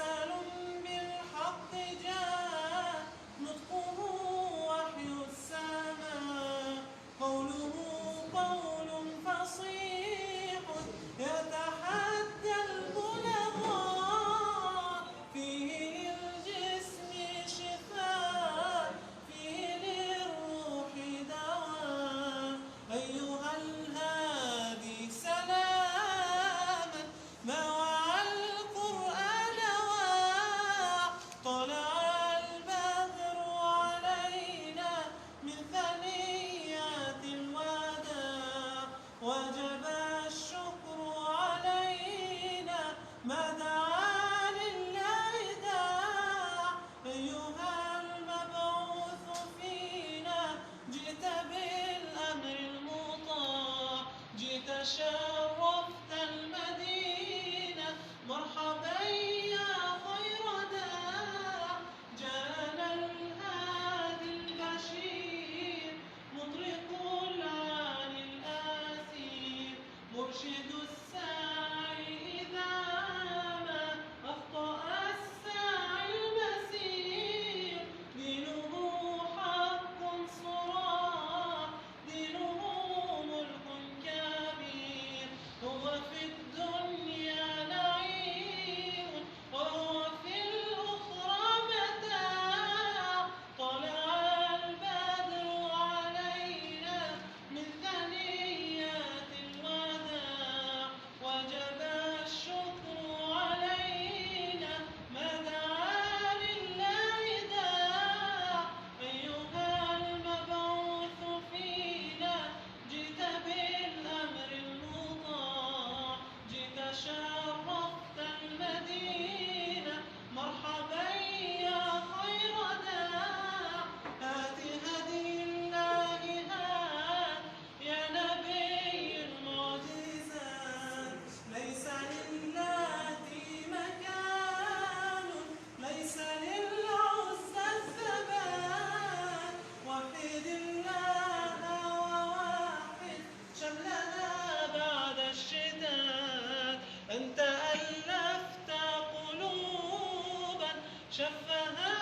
مرسل بالحق جاء نطقه وحي السماء قوله قول فصيح يتحدى البلغاء فيه للجسم شفاء فيه للروح دواء أيها الهادي سلاما ما وعى القرآن واع طلع البدر علينا من ثنيات الوداع وجب الشكر علينا ما دعا لله داع أيها المبعوث فينا جئت بالأمر المطاع جئت شرفت المدينة مرحبا يا خير داع جاءنا الهادي البشير مطرق العالي الآثير مرشد الساعي إذا ما أخطأ الساعي المسير دينه حق صراع دينه ملك كبير هو في الدنيا نعيم وهو في الأخرى متاع طلع البدر علينا من ثنيات الوداع وجب الشكر علينا ما دعا لله داع أيها المبعوث فينا جئت بالأمر المطاع جئت شرفت المدينة مرحبا يا خير داع هات هدي الله هات يا نبي المعجزات ليس للاتي مكان ليس للعزى الثبات وحد الله وواحد شملنا بعد الشتات أنت ألفت قلوبا شفها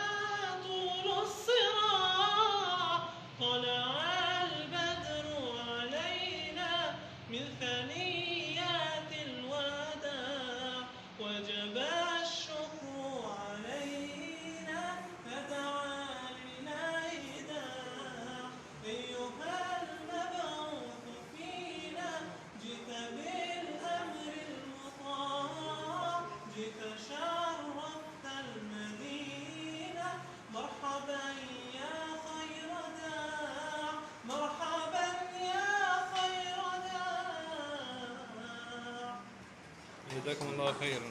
طول الصراع طلع البدر علينا من ثنيات الوداع وجب الشكر علينا فدعا لله داع أيها المبعوث فينا جئت بالأمر المطاع جئت شرفت المدينة مرحبا يا خير داع مرحبا يا خير داع جزاكم الله خيرا.